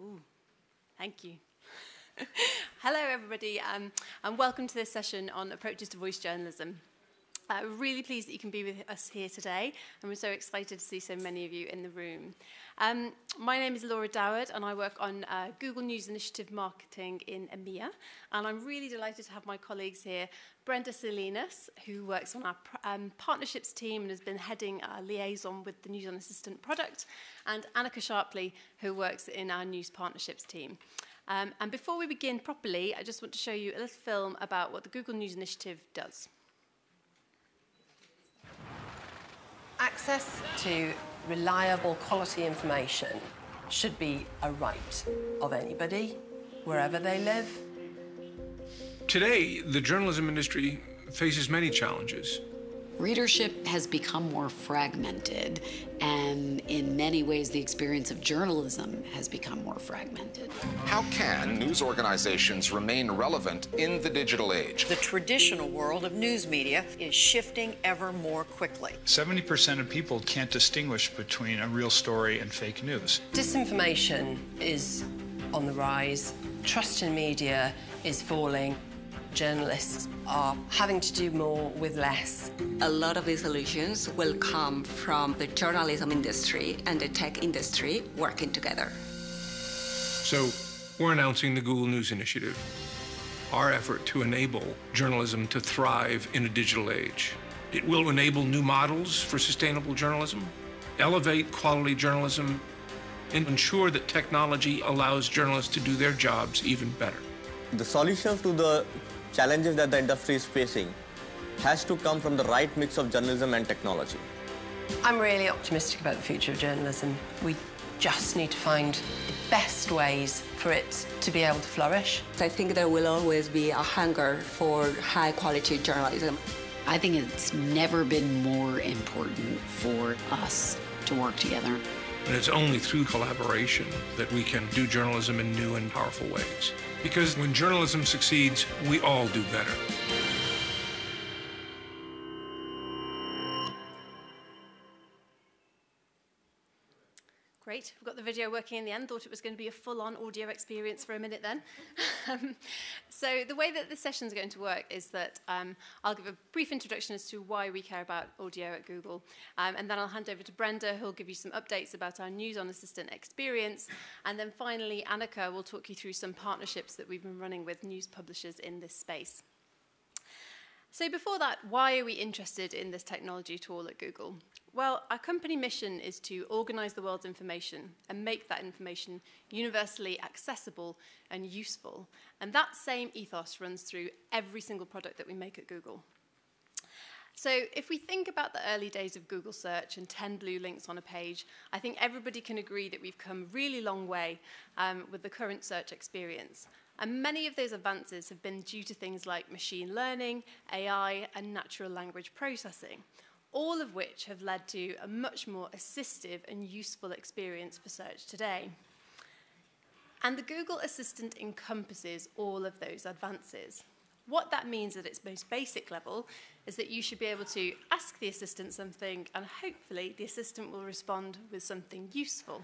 Ooh, thank you. Hello, everybody, and welcome to this session on approaches to voice journalism. We're really pleased that you can be with us here today, and we're so excited to see so many of you in the room. My name is Doward, and I work on Google News Initiative Marketing in EMEA, and I'm really delighted to have my colleagues here, Brenda Salinas, who works on our partnerships team and has been heading our liaison with the News On Assistant product, and Anneka Sharpley, who works in our news partnerships team. And before we begin properly, I just want to show you a little film about what the Google News Initiative does. Access to reliable quality information should be a right of anybody, wherever they live. Today, the journalism industry faces many challenges. Readership has become more fragmented, and in many ways, the experience of journalism has become more fragmented. How can news organizations remain relevant in the digital age? The traditional world of news media is shifting ever more quickly. 70% of people can't distinguish between a real story and fake news. Disinformation is on the rise. Trust in media is falling. Journalists are having to do more with less. A lot of these solutions will come from the journalism industry and the tech industry working together. So we're announcing the Google News Initiative, our effort to enable journalism to thrive in a digital age. It will enable new models for sustainable journalism, elevate quality journalism, and ensure that technology allows journalists to do their jobs even better. The solutions to the challenges that the industry is facing has to come from the right mix of journalism and technology. I'm really optimistic about the future of journalism. We just need to find the best ways for it to be able to flourish. I think there will always be a hunger for high-quality journalism. I think it's never been more important for us to work together. And it's only through collaboration that we can do journalism in new and powerful ways. Because when journalism succeeds, we all do better. Great, we've got the video working in the end. Thought it was going to be a full-on audio experience for a minute then. So the way that this session is going to work is that I'll give a brief introduction as to why we care about audio at Google, and then I'll hand over to Brenda, who'll give you some updates about our News On Assistant experience, and then finally Anneka will talk you through some partnerships that we've been running with news publishers in this space. So before that, why are we interested in this technology tool at Google? Well, our company mission is to organize the world's information and make that information universally accessible and useful. And that same ethos runs through every single product that we make at Google. So if we think about the early days of Google search and 10 blue links on a page, I think everybody can agree that we've come a really long way with the current search experience. And many of those advances have been due to things like machine learning, AI, and natural language processing, all of which have led to a much more assistive and useful experience for search today. And the Google Assistant encompasses all of those advances. What that means at its most basic level is that you should be able to ask the assistant something, and hopefully the assistant will respond with something useful.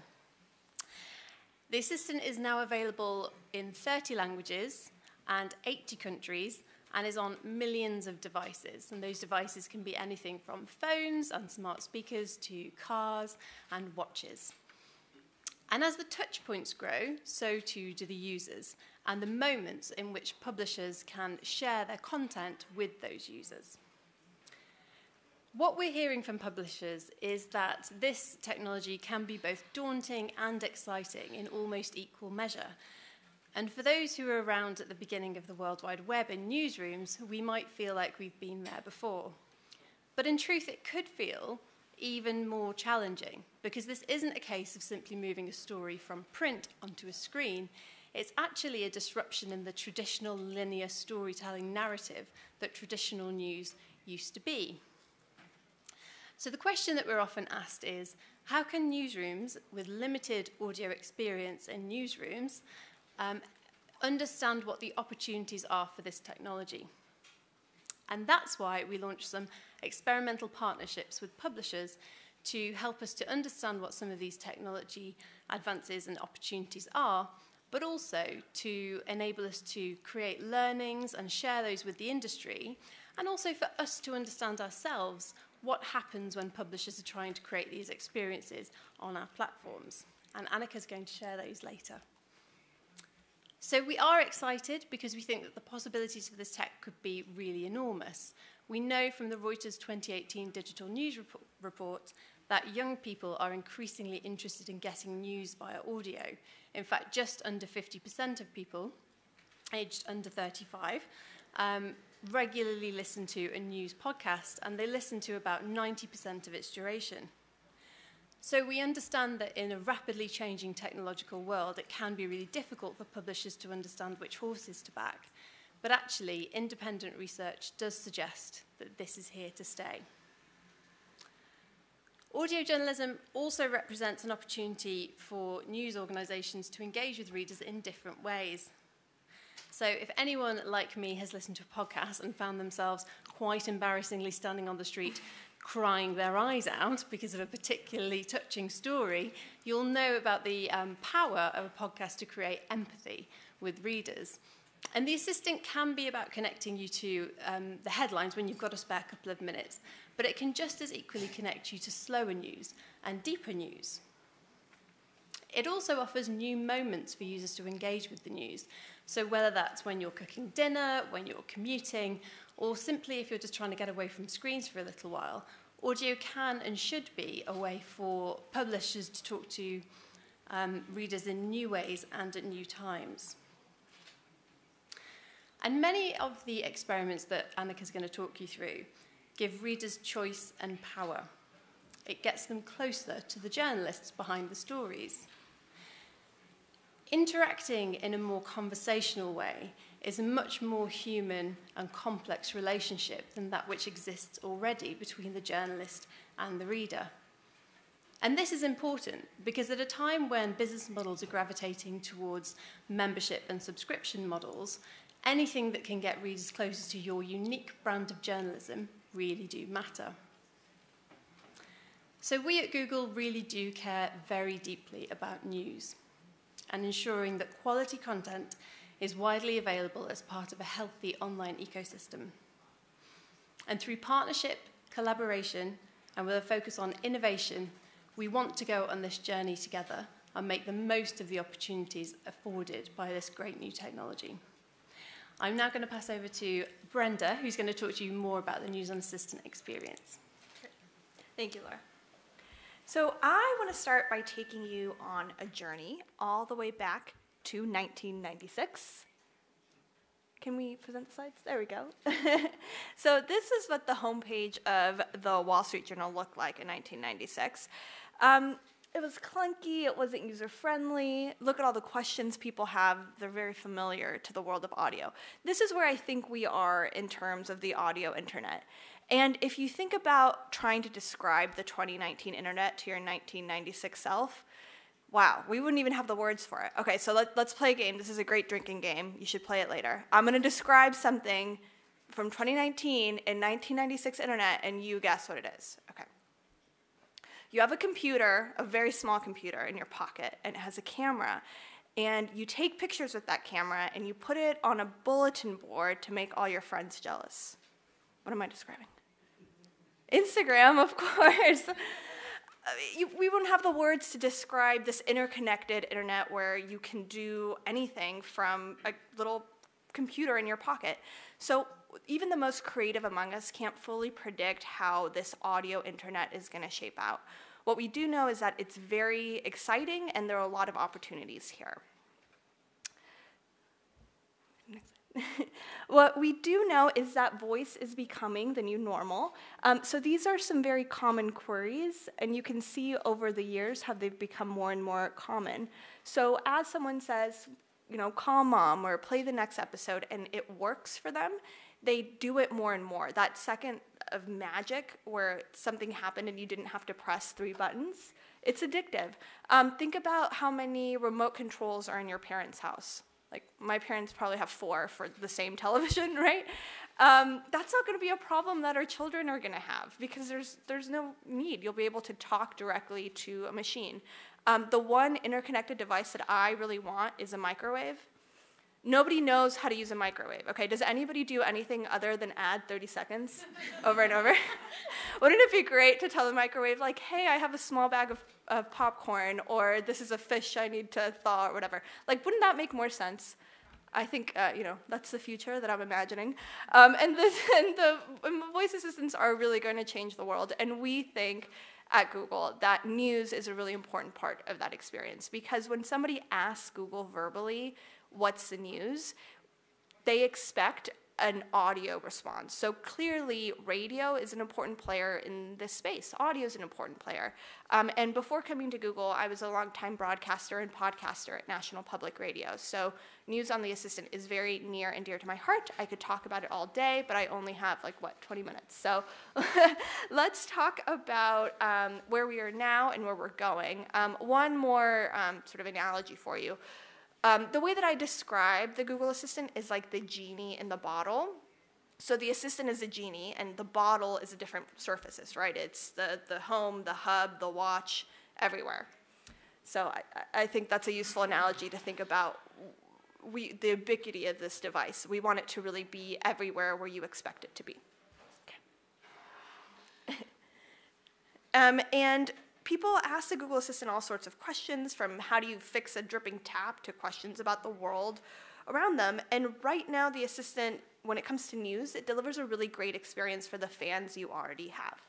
The assistant is now available in 30 languages and 80 countries and is on millions of devices. And those devices can be anything from phones and smart speakers to cars and watches. And as the touch points grow, so too do the users and the moments in which publishers can share their content with those users. What we're hearing from publishers is that this technology can be both daunting and exciting in almost equal measure. And for those who were around at the beginning of the World Wide Web in newsrooms, we might feel like we've been there before. But in truth, it could feel even more challenging, because this isn't a case of simply moving a story from print onto a screen. It's actually a disruption in the traditional linear storytelling narrative that traditional news used to be. So the question that we're often asked is, how can newsrooms with limited audio experience in newsrooms understand what the opportunities are for this technology? And that's why we launched some experimental partnerships with publishers to help us to understand what some of these technology advances and opportunities are, but also to enable us to create learnings and share those with the industry, and also for us to understand ourselves what happens when publishers are trying to create these experiences on our platforms. And Anneka's going to share those later. So we are excited because we think that the possibilities for this tech could be really enormous. We know from the Reuters 2018 Digital News report that young people are increasingly interested in getting news via audio. In fact, just under 50% of people aged under 35 regularly listen to a news podcast, and they listen to about 90% of its duration. So we understand that in a rapidly changing technological world, it can be really difficult for publishers to understand which horses to back. But actually, independent research does suggest that this is here to stay. Audio journalism also represents an opportunity for news organisations to engage with readers in different ways. So if anyone like me has listened to a podcast and found themselves quite embarrassingly standing on the street crying their eyes out because of a particularly touching story, you'll know about the power of a podcast to create empathy with readers. And the assistant can be about connecting you to the headlines when you've got a spare couple of minutes, but it can just as equally connect you to slower news and deeper news. It also offers new moments for users to engage with the news. So whether that's when you're cooking dinner, when you're commuting, or simply if you're just trying to get away from screens for a little while, audio can and should be a way for publishers to talk to readers in new ways and at new times. And many of the experiments that Anneka's going to talk you through give readers choice and power. It gets them closer to the journalists behind the stories. Interacting in a more conversational way is a much more human and complex relationship than that which exists already between the journalist and the reader. And this is important because at a time when business models are gravitating towards membership and subscription models, anything that can get readers closer to your unique brand of journalism really do matter. So we at Google really do care very deeply about news and ensuring that quality content is widely available as part of a healthy online ecosystem. And through partnership, collaboration, and with a focus on innovation, we want to go on this journey together and make the most of the opportunities afforded by this great new technology. I'm now going to pass over to Brenda, who's going to talk to you more about the News On Assistant experience. Thank you, Laura. So I want to start by taking you on a journey all the way back to 1996. Can we present the slides? There we go. So this is what the homepage of the Wall Street Journal looked like in 1996. It was clunky, it wasn't user-friendly. Look at all the questions people have. They're very familiar to the world of audio. This is where I think we are in terms of the audio internet. And if you think about trying to describe the 2019 internet to your 1996 self, wow, we wouldn't even have the words for it. Okay, so let's play a game. This is a great drinking game. You should play it later. I'm going to describe something from 2019 in 1996 internet, and you guess what it is. Okay. You have a computer, a very small computer in your pocket, and it has a camera. And you take pictures with that camera, and you put it on a bulletin board to make all your friends jealous. What am I describing? Instagram, of course. We wouldn't have the words to describe this interconnected internet where you can do anything from a little computer in your pocket. So even the most creative among us can't fully predict how this audio internet is going to shape out. What we do know is that it's very exciting and there are a lot of opportunities here. What we do know is that voice is becoming the new normal. So these are some very common queries, and you can see over the years how they've become more and more common. So as someone says, you know, call mom or play the next episode, and it works for them, they do it more and more. That second of magic where something happened and you didn't have to press 3 buttons, it's addictive. Think about how many remote controls are in your parents' house. Like, my parents probably have 4 for the same television, right? That's not going to be a problem that our children are going to have because there's no need. You'll be able to talk directly to a machine. The one interconnected device that I really want is a microwave. Nobody knows how to use a microwave, okay? Does anybody do anything other than add 30 seconds over and over? Wouldn't it be great to tell the microwave, like, hey, I have a small bag of popcorn, or this is a fish I need to thaw, or whatever? Like, wouldn't that make more sense? I think, that's the future that I'm imagining. And the voice assistants are really going to change the world, and we think at Google that news is a really important part of that experience, because when somebody asks Google verbally, what's the news, they expect an audio response. So clearly, radio is an important player in this space. Audio is an important player. And before coming to Google, I was a longtime broadcaster and podcaster at National Public Radio. So News on the Assistant is very near and dear to my heart. I could talk about it all day, but I only have 20 minutes. So let's talk about where we are now and where we're going. One more sort of analogy for you. The way that I describe the Google Assistant is like the genie in the bottle. So the assistant is a genie, and the bottle is a different surfaces, right? It's the home, the hub, the watch, everywhere. So I think that's a useful analogy to think about the ubiquity of this device. We want it to really be everywhere where you expect it to be. Okay. And people ask the Google Assistant all sorts of questions, from how do you fix a dripping tap to questions about the world around them. And right now, the Assistant, when it comes to news, it delivers a really great experience for the fans you already have.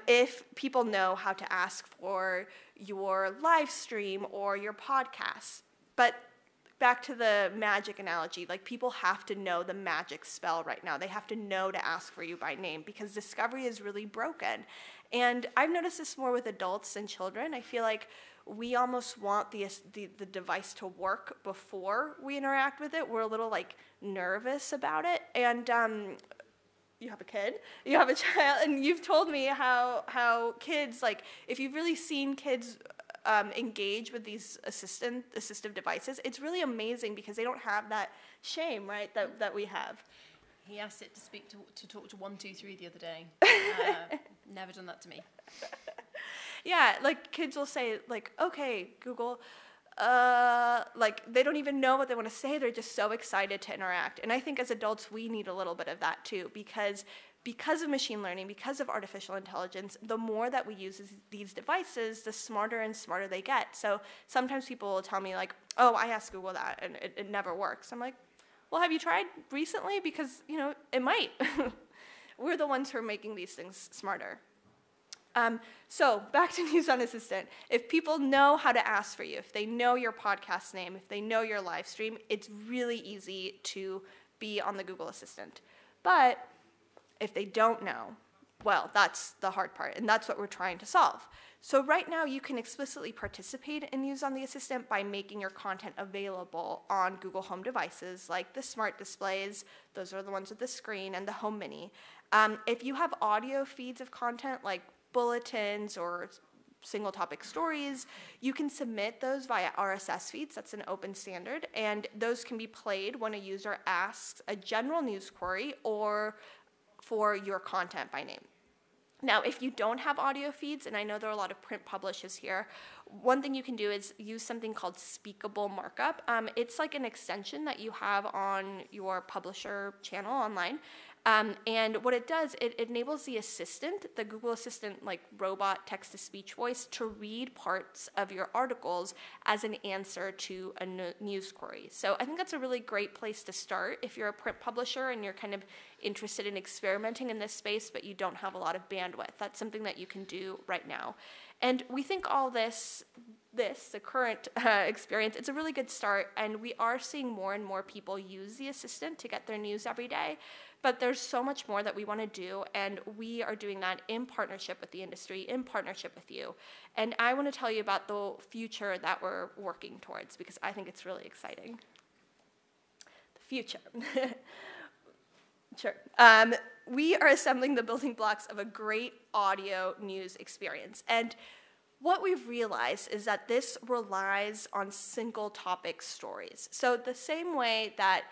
If people know how to ask for your live stream or your podcast, but back to the magic analogy, people have to know the magic spell right now. They have to know to ask for you by name, because discovery is really broken. And I've noticed this more with adults than children. I feel like we almost want the device to work before we interact with it. We're a little nervous about it. And you have a kid, you have a child, and you've told me how kids, if you've really seen kids engage with these assistive devices, it's really amazing, because they don't have that shame, right, that we have. He asked it to talk to 123 the other day. Never done that to me. Yeah, kids will say, okay, Google, they don't even know what they want to say. They're just so excited to interact. And I think as adults, we need a little bit of that too, because of machine learning, because of artificial intelligence, the more that we use these devices, the smarter and smarter they get. So sometimes people will tell me oh, I asked Google that and it never works. I'm like, well, have you tried recently? Because, it might. We're the ones who are making these things smarter. So back to News on Assistant. If people know how to ask for you, if they know your podcast name, if they know your live stream, it's really easy to be on the Google Assistant. But if they don't know, well, that's the hard part, and that's what we're trying to solve. So right now, you can explicitly participate in News on the Assistant by making your content available on Google Home devices, like the smart displays. Those are the ones with the screen, and the Home Mini. If you have audio feeds of content, like bulletins or single topic stories, you can submit those via RSS feeds. That's an open standard, and those can be played when a user asks a general news query or for your content by name. Now, if you don't have audio feeds, and I know there are a lot of print publishers here, one thing you can do is use something called Speakable Markup. It's like an extension that you have on your publisher channel online. And what it does, it enables the assistant, the Google Assistant robot text-to-speech voice, to read parts of your articles as an answer to a news query. So I think that's a really great place to start if you're a print publisher and you're kind of interested in experimenting in this space, but you don't have a lot of bandwidth. That's something that you can do right now. And we think all the current experience, it's a really good start, and we are seeing more and more people use the assistant to get their news every day. But there's so much more that we want to do, and we are doing that in partnership with the industry, in partnership with you. And I want to tell you about the future that we're working towards, because I think it's really exciting. The future. Sure. We are assembling the building blocks of a great audio news experience. And what we've realized is that this relies on single topic stories. So the same way that,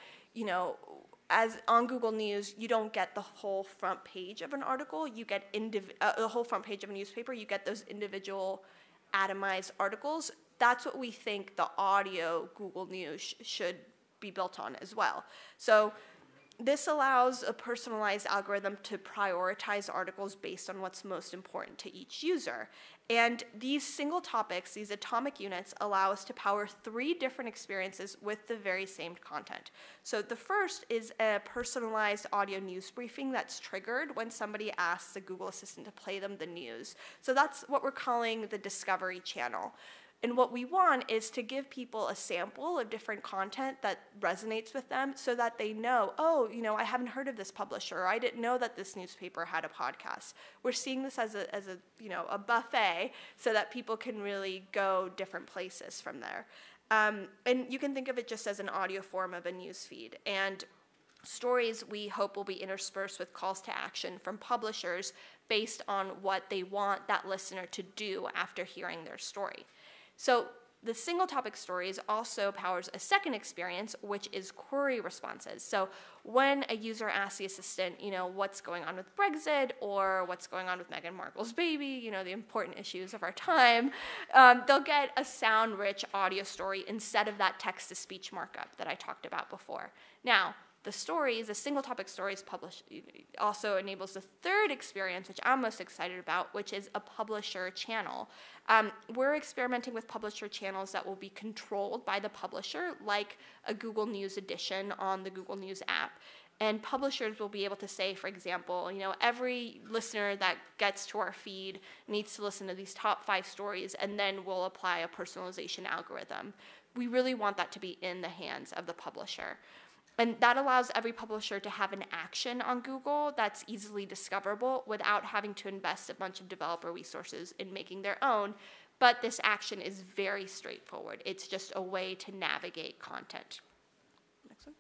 as on Google News, you don't get the whole front page of an article. You get the whole front page of a newspaper. You get those individual atomized articles. That's what we think the audio Google News should be built on as well. So this allows a personalized algorithm to prioritize articles based on what's most important to each user. And these single topics, these atomic units, allow us to power 3 different experiences with the very same content. So the first is a personalized audio news briefing that's triggered when somebody asks the Google Assistant to play them the news. So that's what we're calling the discovery channel. And what we want is to give people a sample of different content that resonates with them so that they know, oh, I haven't heard of this publisher, or I didn't know that this newspaper had a podcast. We're seeing this as a buffet so that people can really go different places from there. And you can think of it just as an audio form of a news feed. And stories, we hope, will be interspersed with calls to action from publishers based on what they want that listener to do after hearing their story. So the single topic stories also powers a second experience, which is query responses. So when a user asks the assistant, what's going on with Brexit, or what's going on with Meghan Markle's baby, the important issues of our time, they'll get a sound-rich audio story instead of that text-to-speech markup that I talked about before. Now, the single topic stories also enables the third experience, which I'm most excited about, which is a publisher channel. We're experimenting with publisher channels that will be controlled by the publisher, like a Google News edition on the Google News app. And publishers will be able to say, for example, every listener that gets to our feed needs to listen to these top 5 stories, and then we'll apply a personalization algorithm. We really want that to be in the hands of the publisher. And that allows every publisher to have an action on Google that's easily discoverable without having to invest a bunch of developer resources in making their own. But this action is very straightforward. It's just a way to navigate content. Next one.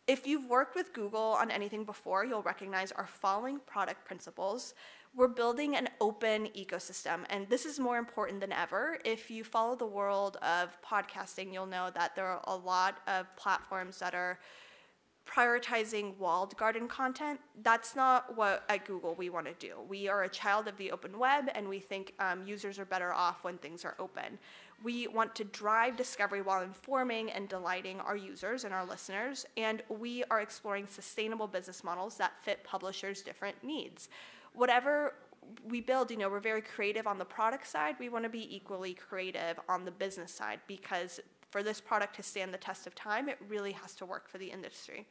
If you've worked with Google on anything before, you'll recognize our following product principles. We're building an open ecosystem, and this is more important than ever. If you follow the world of podcasting, you'll know that there are a lot of platforms that are prioritizing walled garden content. That's not what at Google we want to do. We are a child of the open web, and we think users are better off when things are open. We want to drive discovery while informing and delighting our users and our listeners, and we are exploring sustainable business models that fit publishers' different needs. Whatever we build, we're very creative on the product side. We want to be equally creative on the business side, because for this product to stand the test of time, it really has to work for the industry.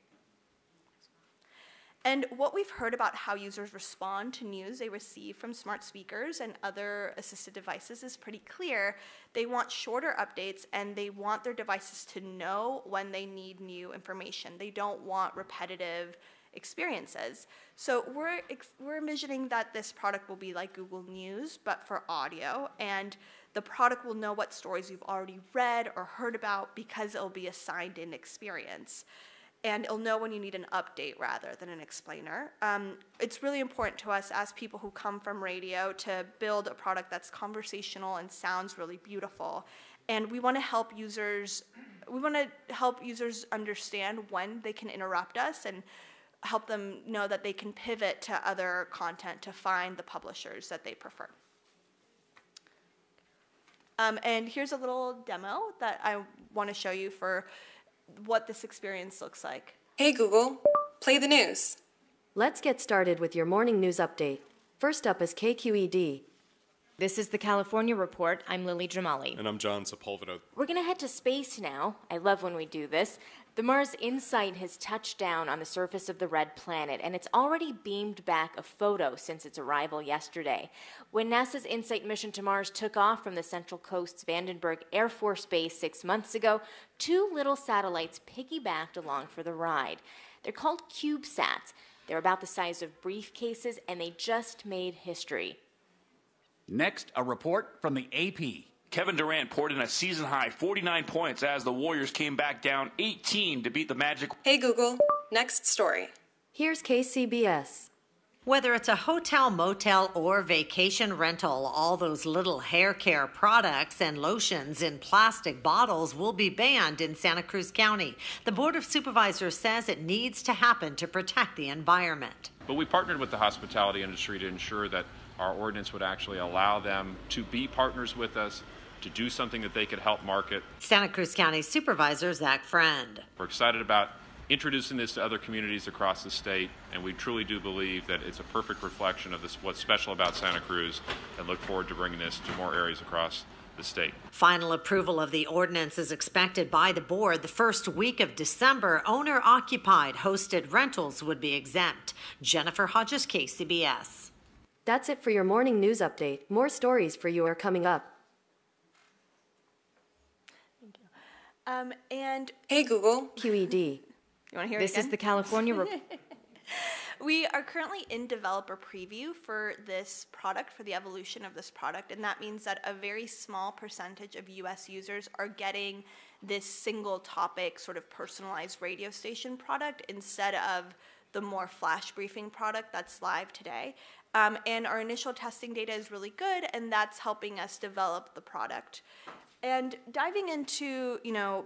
And what we've heard about how users respond to news they receive from smart speakers and other assisted devices is pretty clear. They want shorter updates, and they want their devices to know when they need new information. They don't want repetitive experiences. So we're envisioning that this product will be like Google News, but for audio, and the product will know what stories you've already read or heard about because it'll be a signed-in experience. And it'll know when you need an update rather than an explainer. It's really important to us as people who come from radio to build a product that's conversational and sounds really beautiful. And we want to help users. Understand when they can interrupt us and help them know that they can pivot to other content to find the publishers that they prefer. And here's a little demo that I want to show you for what this experience looks like. Hey Google, play the news. Let's get started with your morning news update. First up is KQED. This is the California Report. I'm Lily Jamali. And I'm John Sepulveda. We're going to head to space now. I love when we do this. The Mars InSight has touched down on the surface of the red planet, and it's already beamed back a photo since its arrival yesterday. When NASA's InSight mission to Mars took off from the Central Coast's Vandenberg Air Force Base 6 months ago, 2 little satellites piggybacked along for the ride. They're called CubeSats. They're about the size of briefcases, and they just made history. Next, a report from the AP. Kevin Durant poured in a season-high 49 points as the Warriors came back down 18 to beat the Magic. Hey Google, next story. Here's KCBS. Whether it's a hotel, motel, or vacation rental, all those little hair care products and lotions in plastic bottles will be banned in Santa Cruz County. The Board of Supervisors says it needs to happen to protect the environment. But we partnered with the hospitality industry to ensure that our ordinance would actually allow them to be partners with us, to do something that they could help market. Santa Cruz County Supervisor Zach Friend. We're excited about introducing this to other communities across the state, and we truly do believe that it's a perfect reflection of what's special about Santa Cruz, and look forward to bringing this to more areas across the state. Final approval of the ordinance is expected by the board the first week of December. Owner-occupied hosted rentals would be exempt. Jennifer Hodges, KCBS. That's it for your morning news update. More stories for you are coming up. And hey Google, QED. You want to hear this it again? Is the California We are currently in developer preview for this product, for the evolution of this product, and that means that a very small percentage of US users are getting this single topic sort of personalized radio station product instead of the more flash briefing product that's live today. And our initial testing data is really good, and that's helping us develop the product. And diving into,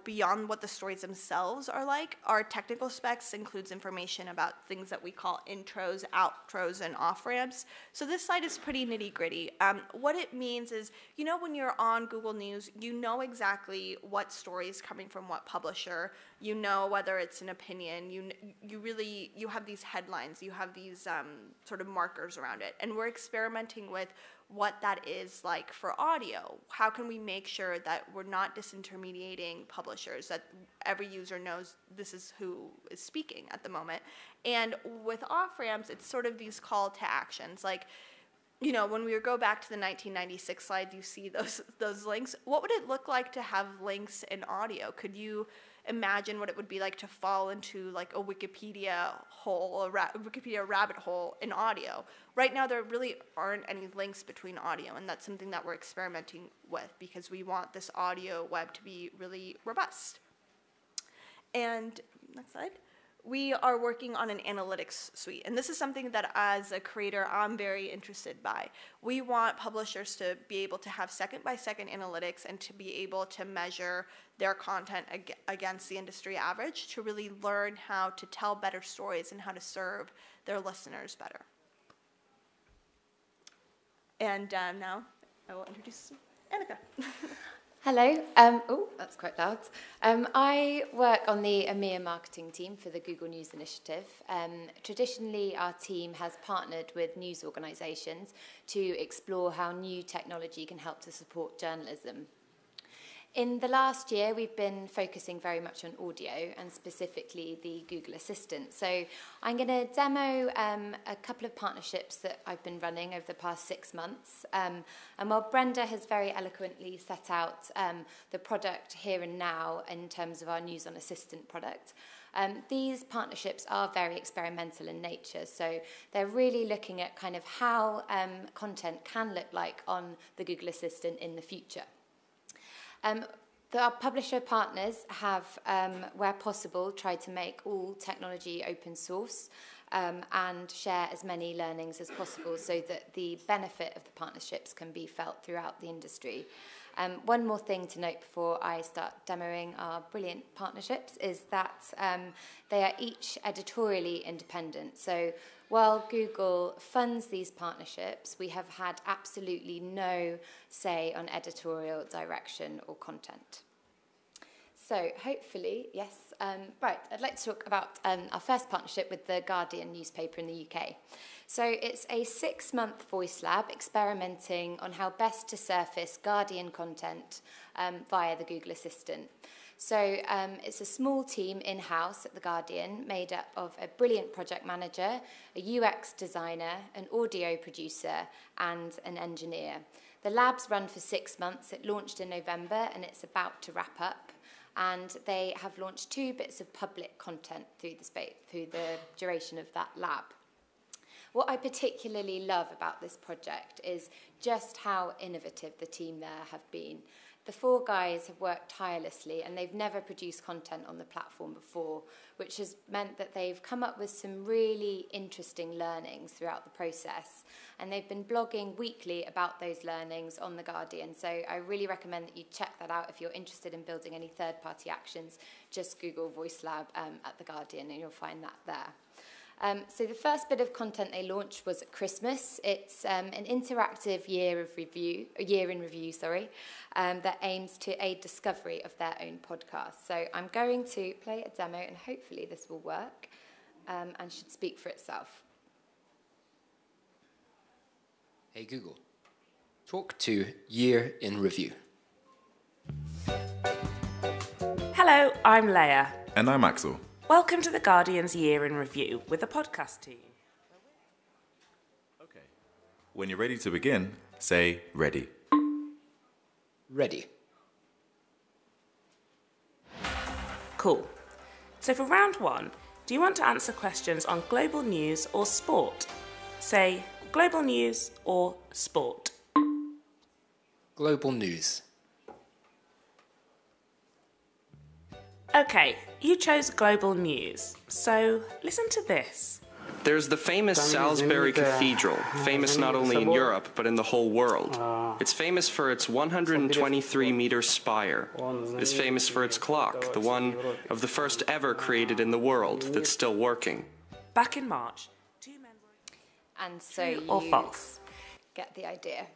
beyond what the stories themselves are like, our technical specs includes information about things that we call intros, outros, and off-ramps. So this slide is pretty nitty-gritty. What it means is, when you're on Google News, you know exactly what story is coming from what publisher. You know whether it's an opinion. You have these headlines. You have these sort of markers around it. And we're experimenting with what that is like for audio. How can we make sure that we're not disintermediating publishers, that every user knows this is who is speaking at the moment? And with off-ramps, it's sort of these call to actions. Like, when we go back to the 1996 slide, you see those links. What would it look like to have links in audio? Could you imagine what it would be like to fall into like a Wikipedia hole, Wikipedia rabbit hole in audio? Right now, there really aren't any links between audio, and that's something that we're experimenting with because we want this audio web to be really robust. And next slide. We are working on an analytics suite, and this is something that as a creator I'm very interested by. We want publishers to be able to have second-by-second analytics and to be able to measure their content against the industry average to really learn how to tell better stories and how to serve their listeners better. And now I will introduce Anneka. Hello. Oh, that's quite loud. I work on the EMEA marketing team for the Google News Initiative. Traditionally, our team has partnered with news organisations to explore how new technology can help to support journalism. In the last year, we've been focusing very much on audio and specifically the Google Assistant. So I'm going to demo a couple of partnerships that I've been running over the past 6 months. And while Brenda has very eloquently set out the product here and now in terms of our News on Assistant product, these partnerships are very experimental in nature. So they're really looking at kind of how content can look like on the Google Assistant in the future. Our publisher partners have, where possible, tried to make all technology open source and share as many learnings as possible so that the benefit of the partnerships can be felt throughout the industry. One more thing to note before I start demoing our brilliant partnerships is that they are each editorially independent. So while Google funds these partnerships, we have had absolutely no say on editorial direction or content. So hopefully, yes, right, I'd like to talk about our first partnership with the Guardian newspaper in the UK. So it's a 6-month voice lab experimenting on how best to surface Guardian content via the Google Assistant. So it's a small team in-house at The Guardian made up of a brilliant project manager, a UX designer, an audio producer, and an engineer. The lab's run for 6 months. It launched in November, and it's about to wrap up. And they have launched 2 bits of public content through the duration of that lab. What I particularly love about this project is just how innovative the team there have been. The four guys have worked tirelessly and they've never produced content on the platform before, which has meant that they've come up with some really interesting learnings throughout the process. And they've been blogging weekly about those learnings on The Guardian. So I really recommend that you check that out if you're interested in building any third-party actions. Just Google Voice Lab at The Guardian and you'll find that there. So the first bit of content they launched was at Christmas. It's an interactive year in review, that aims to aid discovery of their own podcast. So I'm going to play a demo, and hopefully this will work and should speak for itself. Hey Google, talk to Year in Review. Hello, I'm Leia. And I'm Axel. Welcome to The Guardian's Year in Review with the podcast team. Okay. When you're ready to begin, say ready. Ready. Cool. So for round one, do you want to answer questions on global news or sport? Say global news or sport. Global news. Okay, you chose global news, so listen to this. There's the famous Salisbury Cathedral, famous not only in Europe, but in the whole world. It's famous for its 123-meter spire. It's famous for its clock, the one of the first ever created in the world that's still working. Back in March, and so true or false? Get the idea.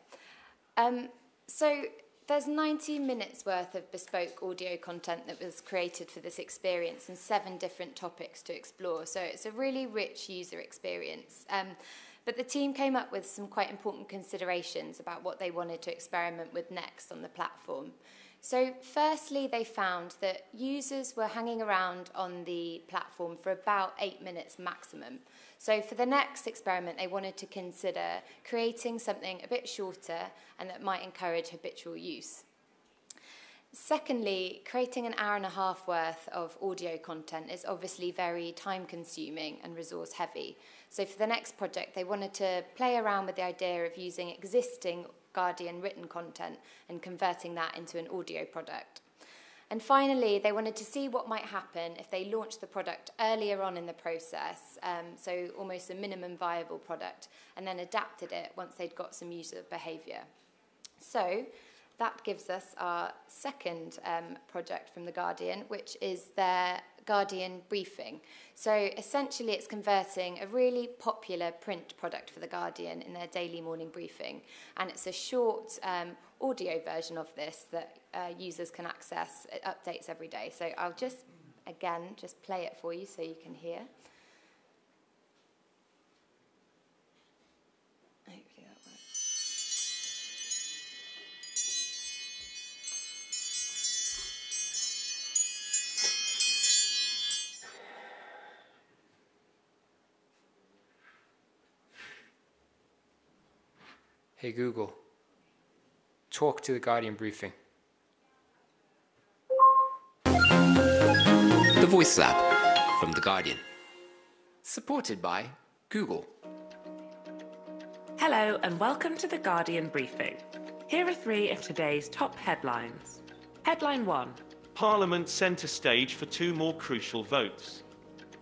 So there's 90 minutes worth of bespoke audio content that was created for this experience and 7 different topics to explore. So it's a really rich user experience. But the team came up with some quite important considerations about what they wanted to experiment with next on the platform. So firstly, they found that users were hanging around on the platform for about 8 minutes maximum. So for the next experiment, they wanted to consider creating something a bit shorter and that might encourage habitual use. Secondly, creating an hour and a half worth of audio content is obviously very time-consuming and resource-heavy. So for the next project, they wanted to play around with the idea of using existing Guardian written content and converting that into an audio product. And finally, they wanted to see what might happen if they launched the product earlier on in the process, so almost a minimum viable product, and then adapted it once they'd got some user behaviour. So that gives us our second project from The Guardian, which is their Guardian briefing. So essentially it's converting a really popular print product for The Guardian in their daily morning briefing. And it's a short audio version of this that users can access. It updates every day. So I'll just play it for you so you can hear. Hopefully that works. Hey Google, talk to The Guardian briefing. The Voice Lab from The Guardian. Supported by Google. Hello and welcome to The Guardian briefing. Here are 3 of today's top headlines. Headline 1. Parliament centre stage for 2 more crucial votes.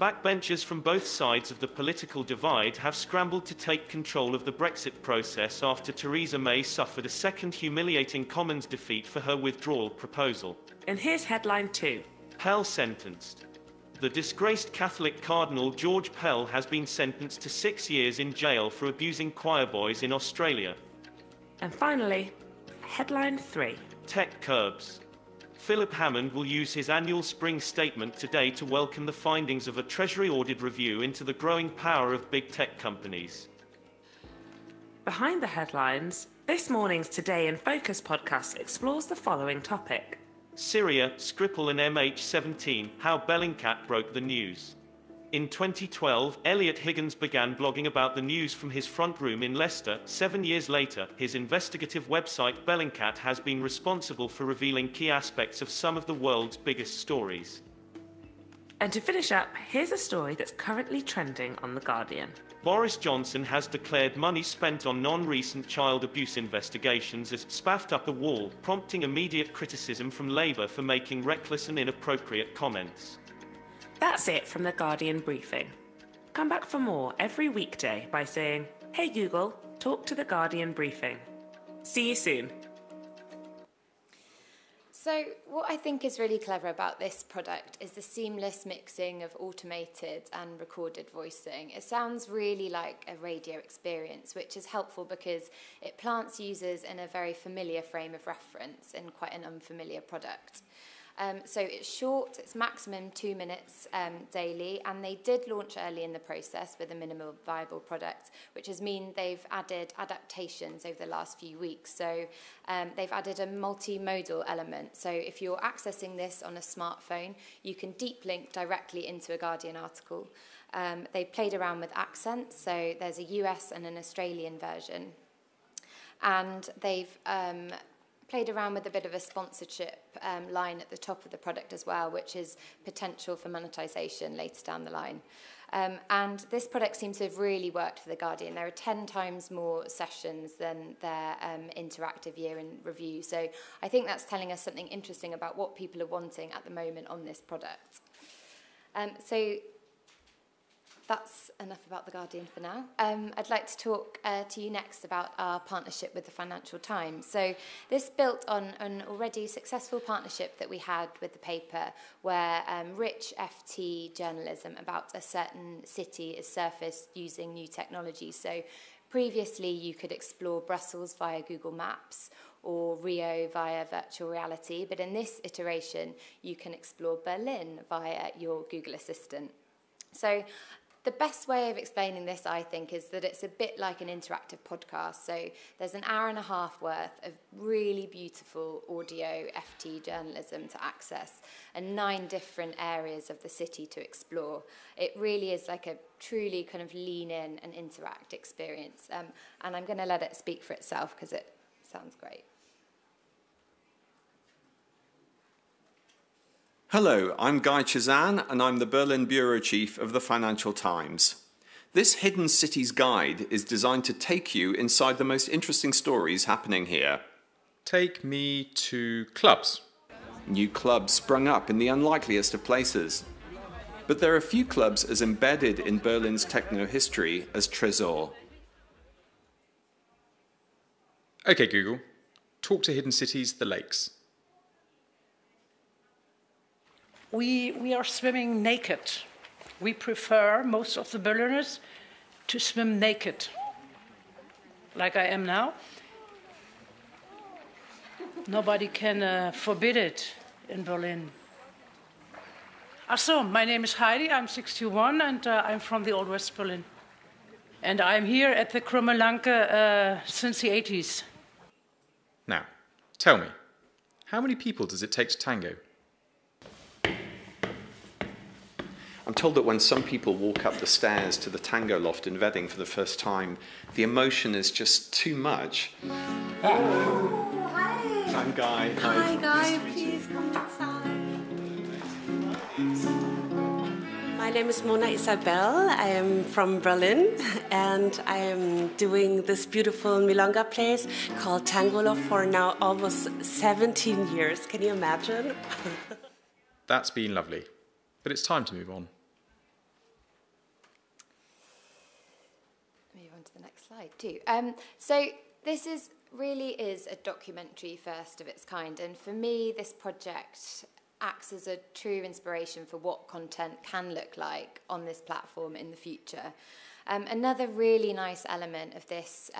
Backbenchers from both sides of the political divide have scrambled to take control of the Brexit process after Theresa May suffered a second humiliating Commons defeat for her withdrawal proposal. And here's headline 2. Pell sentenced. The disgraced Catholic Cardinal George Pell has been sentenced to 6 years in jail for abusing choir boys in Australia. And finally, headline 3. Tech curbs. Philip Hammond will use his annual spring statement today to welcome the findings of a Treasury audit review into the growing power of big tech companies. Behind the headlines, this morning's Today in Focus podcast explores the following topic. Syria, Skripal and MH17, how Bellingcat broke the news. In 2012, Elliot Higgins began blogging about the news from his front room in Leicester. 7 years later, his investigative website Bellingcat has been responsible for revealing key aspects of some of the world's biggest stories. And to finish up, here's a story that's currently trending on The Guardian. Boris Johnson has declared money spent on non-recent child abuse investigations as spaffed up a wall, prompting immediate criticism from Labour for making reckless and inappropriate comments. That's it from The Guardian briefing. Come back for more every weekday by saying, "Hey Google, talk to The Guardian briefing." See you soon. So what I think is really clever about this product is the seamless mixing of automated and recorded voicing. It sounds really like a radio experience, which is helpful because it plants users in a very familiar frame of reference in quite an unfamiliar product. So it's short, it's maximum 2 minutes daily, and they did launch early in the process with a minimal viable product, which has meant they've added adaptations over the last few weeks. So they've added a multimodal element. So if you're accessing this on a smartphone, you can deep link directly into a Guardian article. They've played around with accents, so there's a US and an Australian version. And they've played around with a bit of a sponsorship line at the top of the product as well, which is potential for monetization later down the line. And this product seems to have really worked for The Guardian. There are 10 times more sessions than their interactive year in review. So I think that's telling us something interesting about what people are wanting at the moment on this product. So that's enough about The Guardian for now. I'd like to talk to you next about our partnership with the Financial Times. So this built on an already successful partnership that we had with the paper where rich FT journalism about a certain city is surfaced using new technology. So previously you could explore Brussels via Google Maps or Rio via virtual reality, but in this iteration you can explore Berlin via your Google Assistant. So the best way of explaining this, I think, is that it's a bit like an interactive podcast. So there's an hour and a half worth of really beautiful audio FT journalism to access and 9 different areas of the city to explore. It really is like a truly kind of lean in and interact experience. And I'm going to let it speak for itself because it sounds great. Hello, I'm Guy Chazan, and I'm the Berlin Bureau Chief of the Financial Times. This Hidden Cities Guide is designed to take you inside the most interesting stories happening here. Take me to clubs. New clubs sprung up in the unlikeliest of places. But there are few clubs as embedded in Berlin's techno history as Tresor. Okay, Google, talk to Hidden Cities, the lakes. We are swimming naked. We prefer, most of the Berliners, to swim naked, like I am now. Nobody can forbid it in Berlin. So, my name is Heidi, I'm 61, and I'm from the Old West Berlin. And I'm here at the Krummelanke since the 80s. Now, tell me, how many people does it take to tango? I'm told that when some people walk up the stairs to the tango loft in Wedding for the first time, the emotion is just too much. Oh, hi. I'm Guy. Hi, Guy. Please come inside. My name is Mona Isabel. I am from Berlin, and I am doing this beautiful milonga place called Tango Loft for now almost 17 years. Can you imagine? That's been lovely, but it's time to move on. Slide too. So this really is a documentary first of its kind, and for me this project acts as a true inspiration for what content can look like on this platform in the future. Another really nice element of this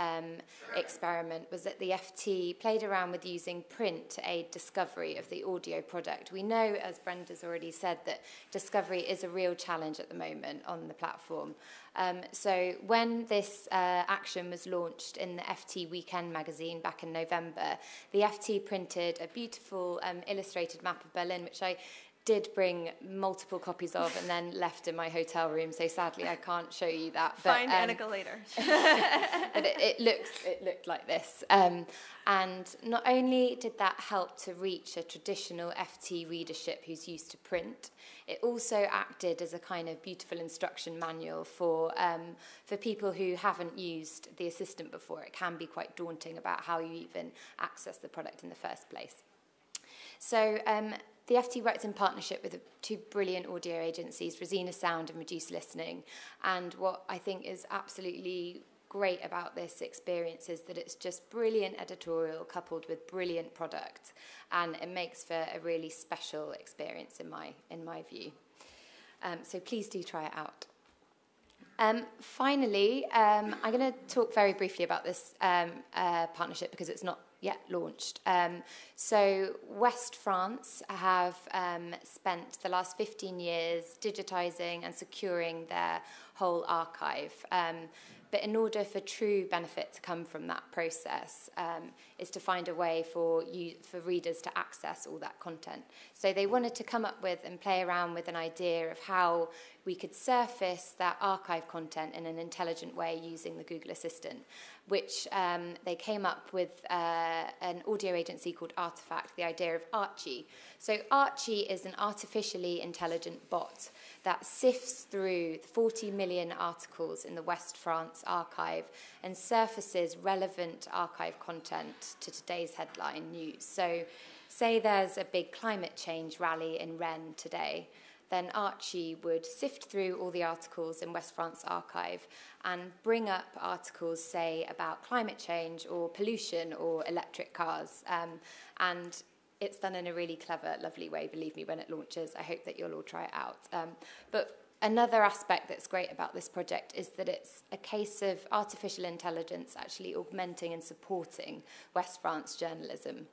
experiment was that the FT played around with using print to aid discovery of the audio product. We know, as Brenda's already said, that discovery is a real challenge at the moment on the platform. So when this action was launched in the FT Weekend magazine back in November, the FT printed a beautiful illustrated map of Berlin, which I did bring multiple copies of and then left in my hotel room. So sadly, I can't show you that. But, find Anneka later. But it looked like this. And not only did that help to reach a traditional FT readership who's used to print, it also acted as a kind of beautiful instruction manual for people who haven't used the assistant before. It can be quite daunting about how you even access the product in the first place. So the FT worked in partnership with two brilliant audio agencies, Rosina Sound and Reduced Listening. And what I think is absolutely great about this experience is that it's just brilliant editorial coupled with brilliant product, and it makes for a really special experience in my view. So please do try it out. Finally, I'm going to talk very briefly about this partnership because it's not yet launched. So West France have spent the last 15 years digitising and securing their whole archive. But in order for true benefit to come from that process, is to find a way for readers to access all that content. So they wanted to come up with and play around with an idea of how we could surface that archive content in an intelligent way using the Google Assistant, which they came up with an audio agency called Artifact, the idea of Archie. So Archie is an artificially intelligent bot that sifts through 40 million articles in the West France archive and surfaces relevant archive content to today's headline news. So say there's a big climate change rally in Rennes today, then Archie would sift through all the articles in West France archive and bring up articles, say, about climate change or pollution or electric cars. And it's done in a really clever, lovely way, believe me, when it launches. I hope that you'll all try it out. But another aspect that's great about this project is that it's a case of artificial intelligence actually augmenting and supporting West France journalism.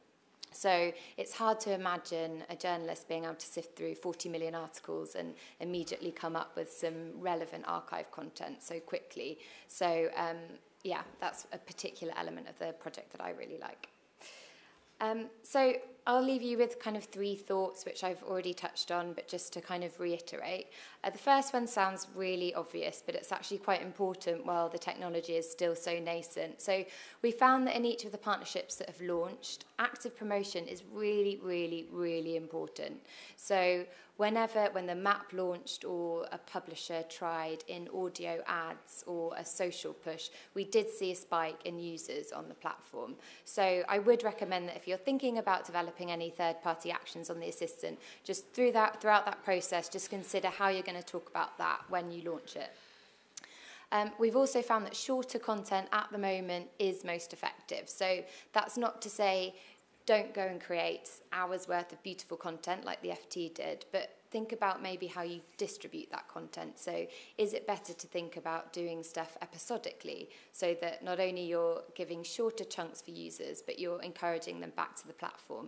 So it's hard to imagine a journalist being able to sift through 40 million articles and immediately come up with some relevant archive content so quickly. So, yeah, that's a particular element of the project that I really like. So I'll leave you with kind of three thoughts, which I've already touched on, but just to kind of reiterate. The first one sounds really obvious, but it's actually quite important while the technology is still so nascent. So we found that in each of the partnerships that have launched, active promotion is really, really, really important. So when the map launched or a publisher tried in audio ads or a social push, we did see a spike in users on the platform. So I would recommend that if you're thinking about developing any third-party actions on the assistant, just throughout that process, just consider how you're going to talk about that when you launch it. We've also found that shorter content at the moment is most effective. So that's not to say don't go and create hours worth of beautiful content like the FT did, but think about maybe how you distribute that content. So is it better to think about doing stuff episodically so that not only you're giving shorter chunks for users, but you're encouraging them back to the platform?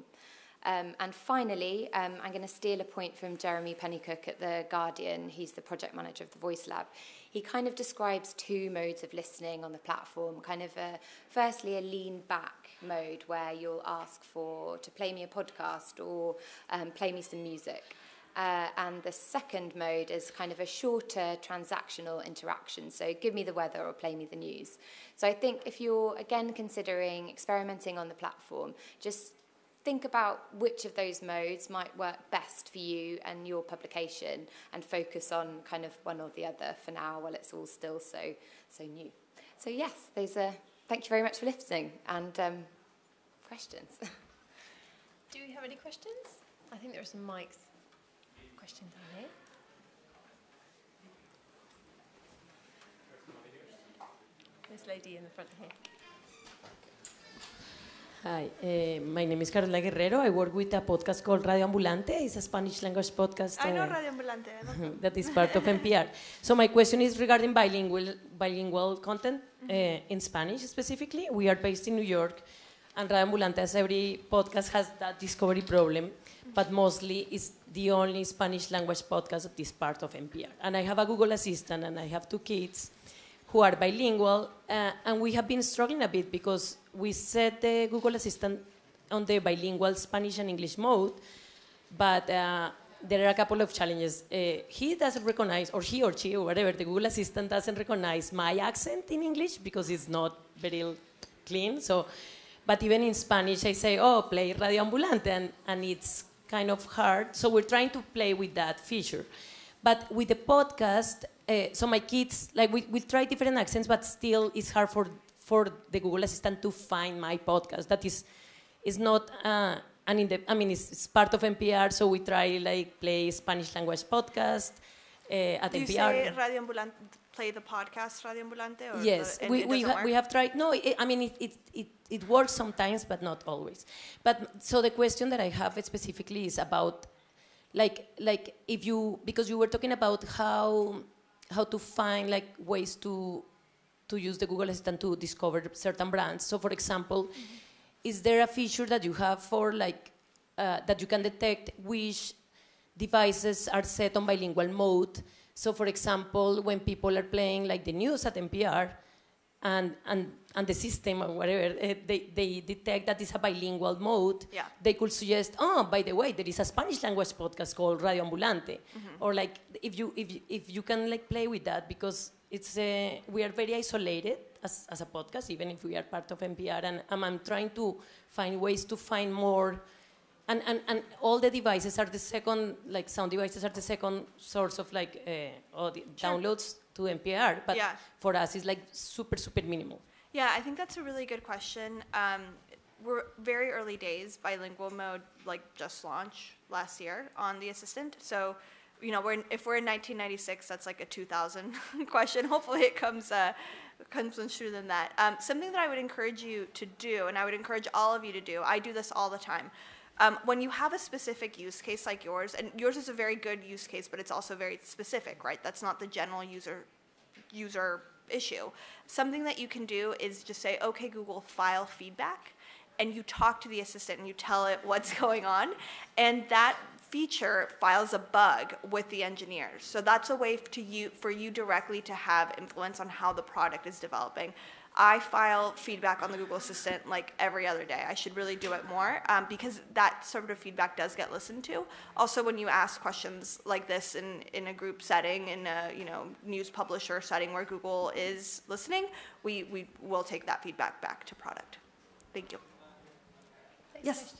And finally, I'm going to steal a point from Jeremy Pennycook at The Guardian. He's the project manager of the Voice Lab. He kind of describes two modes of listening on the platform, kind of firstly a lean back mode where you'll ask to play me a podcast or play me some music. And the second mode is kind of a shorter transactional interaction. So give me the weather or play me the news. So I think if you're, again, considering experimenting on the platform, just think about which of those modes might work best for you and your publication and focus on kind of one or the other for now while it's all still so new. So yes, thank you very much for listening and questions. Do we have any questions? I think there are some mics. Question down here. This lady in the front here. Hi, my name is Carola Guerrero. I work with a podcast called Radio Ambulante. It's a Spanish language podcast. I know Radio Ambulante. That is part of NPR. So my question is regarding bilingual content in Spanish specifically. We are based in New York, and Radio Ambulante, as every podcast, has that discovery problem, but mostly it's the only Spanish language podcast of this part of NPR. And I have a Google Assistant, and I have two kids who are bilingual, and we have been struggling a bit because we set the Google Assistant on the bilingual Spanish and English mode, but there are a couple of challenges. He doesn't recognize, or he or she or whatever, the Google Assistant doesn't recognize my accent in English because it's not very clean. So, but even in Spanish, I say, oh, play Radio Ambulante, and it's kind of hard. So we're trying to play with that feature. But with the podcast, so my kids, like we try different accents, but still it's hard for the Google Assistant to find my podcast. That is not, it's part of NPR, so we try like play Spanish language podcast at Do NPR. Do you say Radio Ambulante, play the podcast Radio Ambulante? Or Yes, we have tried. No, it works sometimes, but not always. But so the question that I have specifically is about, like if you, because you were talking about how to find like ways to use the Google Assistant to discover certain brands. So for example, is there a feature that you have for like that you can detect which devices are set on bilingual mode? So for example, when people are playing like the news at NPR and the system or whatever, they detect that it's a bilingual mode, they could suggest, oh, by the way, there is a Spanish language podcast called Radio Ambulante. Or like if you can like play with that, because it's we are very isolated as a podcast, even if we are part of NPR, and I'm trying to find ways to find more. And all the devices are the second, like sound devices are the second source of like downloads to NPR, but for us it's like super minimal. Yeah, I think that's a really good question. We're very early days. Bilingual mode like just launched last year on the Assistant. So, if we're in 1996, that's like a 2000 question. Hopefully it comes sooner than that. Something that I would encourage you to do, and I would encourage all of you to do, I do this all the time. When you have a specific use case like yours, and yours is a very good use case, but it's also very specific, right? That's not the general user issue. Something that you can do is just say, okay, Google, file feedback, and you talk to the assistant and you tell it what's going on, and that feature files a bug with the engineers. So that's a way for you directly to have influence on how the product is developing. I file feedback on the Google Assistant like every other day. I should really do it more because that sort of feedback does get listened to. Also, when you ask questions like this in a group setting, in a news publisher setting where Google is listening, we will take that feedback back to product. Thank you. Yes.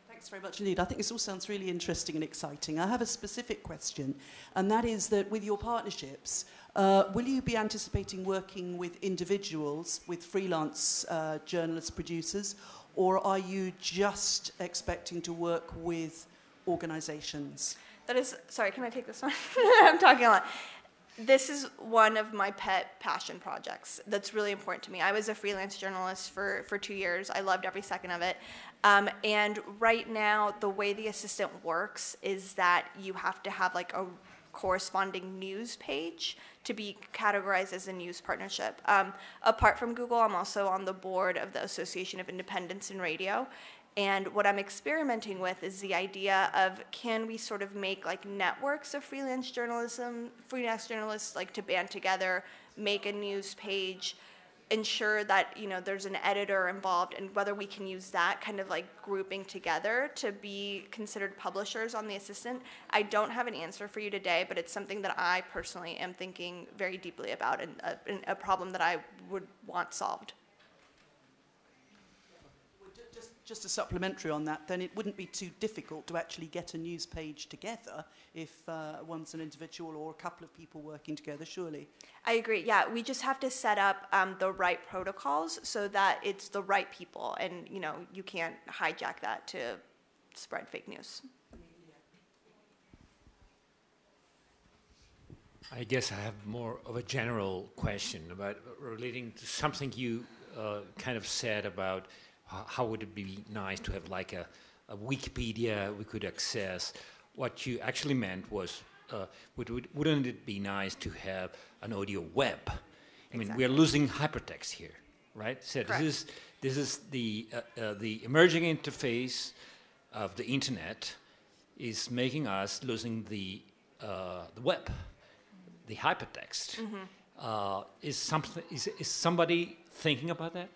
Thanks very much indeed. I think this all sounds really interesting and exciting. I have a specific question, and that is that with your partnerships, will you be anticipating working with individuals, with freelance journalists, producers, or are you just expecting to work with organizations? That is, sorry, can I take this one? I'm talking a lot. This is one of my pet passion projects that's really important to me. I was a freelance journalist for 2 years. I loved every second of it. And right now, the way the assistant works is that you have to have like a corresponding news page to be categorized as a news partnership. Apart from Google, I'm also on the board of the Association of Independents in Radio. And what I'm experimenting with is the idea of, can we sort of make like networks of freelance journalists like to band together, make a news page, ensure that there's an editor involved, and whether we can use that kind of like grouping together to be considered publishers on the Assistant. I don't have an answer for you today, but it's something that I personally am thinking very deeply about, and a problem that I would want solved. Just a supplementary on that, then it wouldn't be too difficult to actually get a news page together if one's an individual or a couple of people working together, surely. I agree, yeah. We just have to set up the right protocols so that it's the right people, and you can't hijack that to spread fake news. I guess I have more of a general question about relating to something you kind of said about how would it be nice to have like a Wikipedia we could access. What you actually meant was, wouldn't it be nice to have an audio web? I mean, we are losing hypertext here, right? So this is the emerging interface of the internet is making us losing the web, the hypertext. Is somebody thinking about that?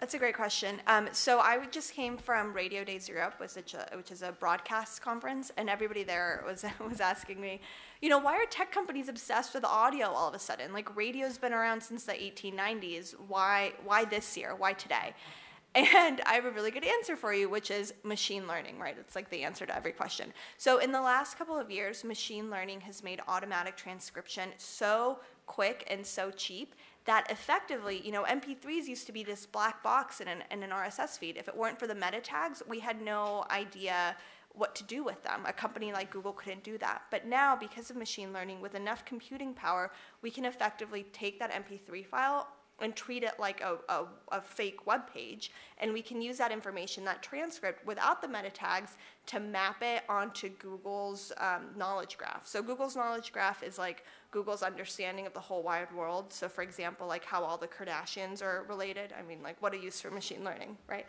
That's a great question. So I just came from Radio Days Europe, which is a broadcast conference, and everybody there was asking me, why are tech companies obsessed with audio all of a sudden? Like, radio's been around since the 1890s. Why this year? Why today? And I have a really good answer for you, which is machine learning, right? It's like the answer to every question. So in the last couple of years, machine learning has made automatic transcription so quick and so cheap that effectively, MP3s used to be this black box in an RSS feed. If it weren't for the meta tags, we had no idea what to do with them. A company like Google couldn't do that. But now, because of machine learning, with enough computing power, we can effectively take that MP3 file and treat it like a fake web page, and we can use that information, that transcript, without the meta tags, to map it onto Google's knowledge graph. So Google's knowledge graph is like Google's understanding of the whole wide world. So for example, like how all the Kardashians are related. I mean, like, what a use for machine learning, right?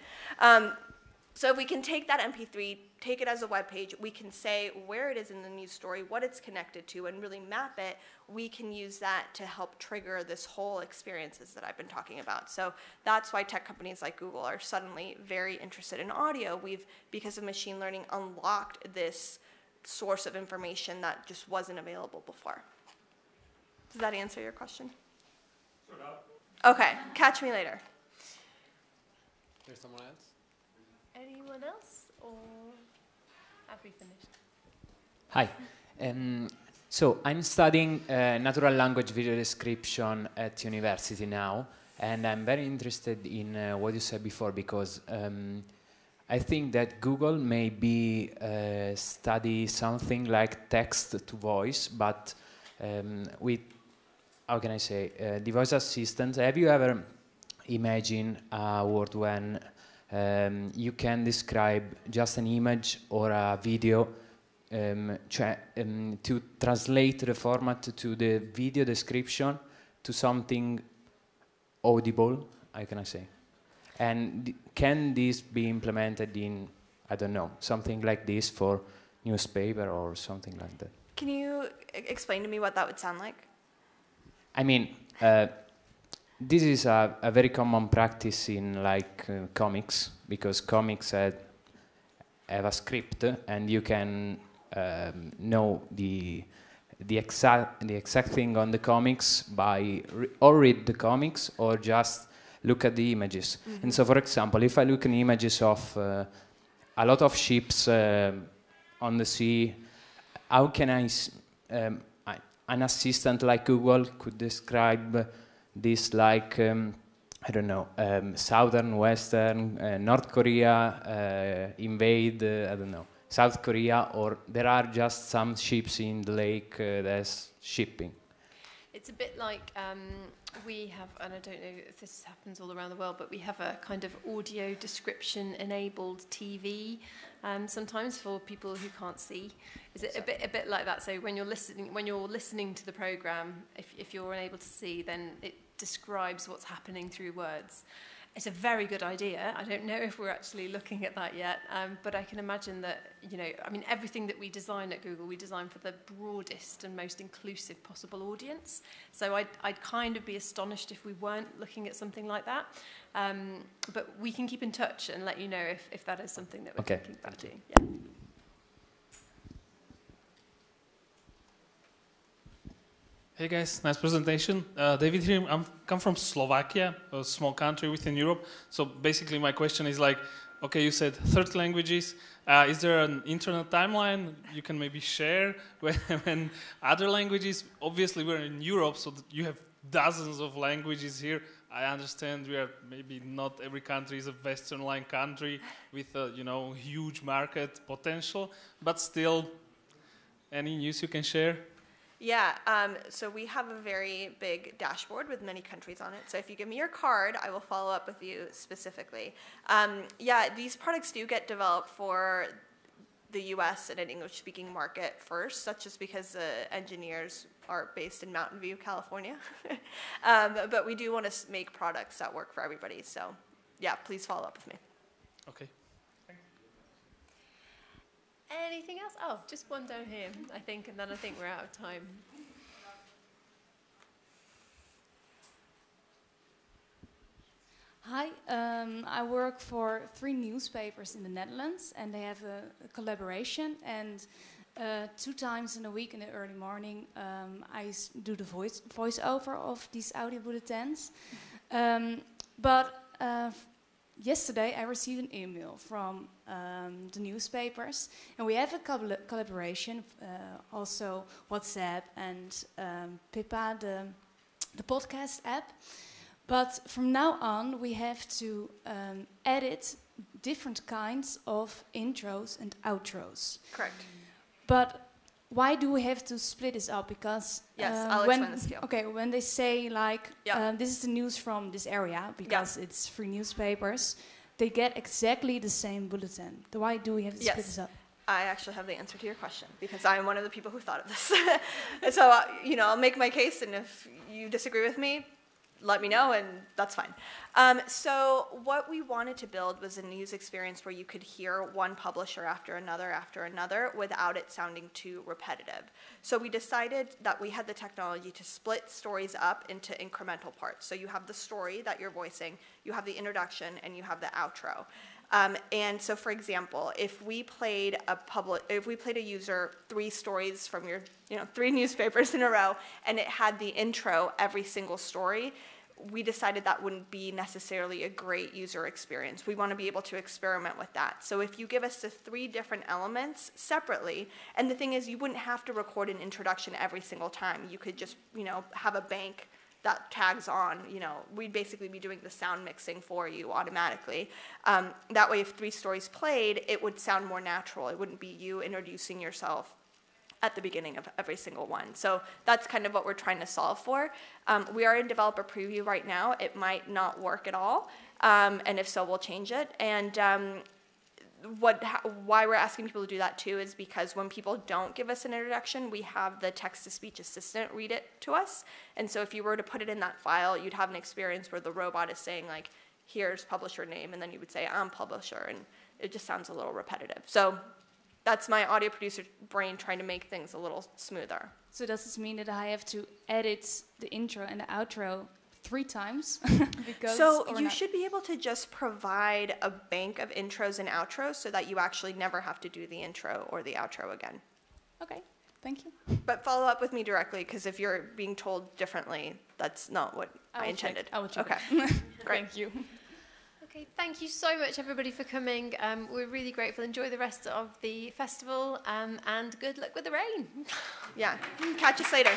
So if we can take that MP3, take it as a web page, we can say where it is in the news story, what it's connected to, and really map it. We can use that to help trigger this whole experiences that I've been talking about. So that's why tech companies like Google are suddenly very interested in audio. We've, because of machine learning, unlocked this source of information that just wasn't available before. Does that answer your question? Sort of. Okay, catch me later. There's someone else? Anyone else, or have we finished? Hi. So I'm studying natural language video description at university now, and I'm very interested in what you said before, because I think that Google maybe study something like text to voice, but with, how can I say, the voice assistant. Have you ever imagined a world when you can describe just an image or a video to translate the format to the video description to something audible, how can I say? And can this be implemented in, I don't know, something like this for newspaper or something like that? Can you explain to me what that would sound like? I mean, this is a very common practice in comics, because comics have a script, and you can know the exact thing on the comics by or read the comics or just look at the images. Mm-hmm. And so, for example, if I look at images of a lot of ships on the sea, how can an assistant like Google could describe this like, I don't know, southern, western, North Korea invade, I don't know, South Korea, or there are just some ships in the lake that's shipping? It's a bit like we have, and I don't know if this happens all around the world, but we have a kind of audio description enabled TV sometimes for people who can't see. Is it a bit like that? So when you're listening to the program, if you're unable to see, then it describes what's happening through words. It's a very good idea. I don't know if we're actually looking at that yet, but I can imagine that, everything that we design at Google, we design for the broadest and most inclusive possible audience. So I'd kind of be astonished if we weren't looking at something like that. But we can keep in touch and let you know if that is something that we're thinking about doing. Yeah. Hey guys, nice presentation. David here. I come from Slovakia, a small country within Europe. So basically my question is like, okay, you said 30 languages. Is there an internal timeline you can maybe share when other languages, obviously we're in Europe, so you have dozens of languages here. I understand we are maybe not every country is a Western line country with a huge market potential, but still, any news you can share? Yeah, so we have a very big dashboard with many countries on it. So if you give me your card, I will follow up with you specifically. Yeah, these products do get developed for the US and an English-speaking market first. That's just because the engineers are based in Mountain View, California. But we do want to make products that work for everybody. So yeah, please follow up with me. Okay. Anything else? Oh, just one down here, I think, and then I think we're out of time. Hi, I work for 3 newspapers in the Netherlands, and they have a collaboration. And 2 times in a week in the early morning, I do the voiceover of these audio bulletins. But yesterday, I received an email from the newspapers, and we have a collaboration, also WhatsApp and Pippa, the podcast app. But from now on, we have to edit different kinds of intros and outros. Correct. But why do we have to split this up? Because yes, I'll explain this to you. Okay, when they say like this is the news from this area, because it's 3 newspapers, they get exactly the same bulletin. Why do we have to split this up? I actually have the answer to your question because I'm one of the people who thought of this. So I'll make my case, and if you disagree with me, let me know, and that's fine. So what we wanted to build was a news experience where you could hear one publisher after another without it sounding too repetitive. So we decided that we had the technology to split stories up into incremental parts. So you have the story that you're voicing, you have the introduction, and you have the outro. And so, for example, if we played a user 3 stories from your 3 newspapers in a row, and it had the intro every single story, we decided that wouldn't be necessarily a great user experience. We want to be able to experiment with that. So if you give us the 3 different elements separately, and the thing is, you wouldn't have to record an introduction every single time. You could just, have a bank that tags on, we'd basically be doing the sound mixing for you automatically. That way, if 3 stories played, it would sound more natural. It wouldn't be you introducing yourself at the beginning of every single one. So that's kind of what we're trying to solve for. We are in developer preview right now. It might not work at all, and if so, we'll change it. And why we're asking people to do that too is because when people don't give us an introduction, we have the text-to-speech assistant read it to us. And so if you were to put it in that file, you'd have an experience where the robot is saying, like, here's publisher name, and then you would say, I'm publisher, and it just sounds a little repetitive. So that's my audio producer brain trying to make things a little smoother. So does this mean that I have to edit the intro and the outro 3 times? So you should be able to just provide a bank of intros and outros so that you actually never have to do the intro or the outro again. Okay, thank you. But follow up with me directly, because if you're being told differently, that's not what I intended. I will check. Okay, great. Thank you. Okay, thank you so much, everybody, for coming. We're really grateful. Enjoy the rest of the festival, and good luck with the rain. Yeah, catch us later.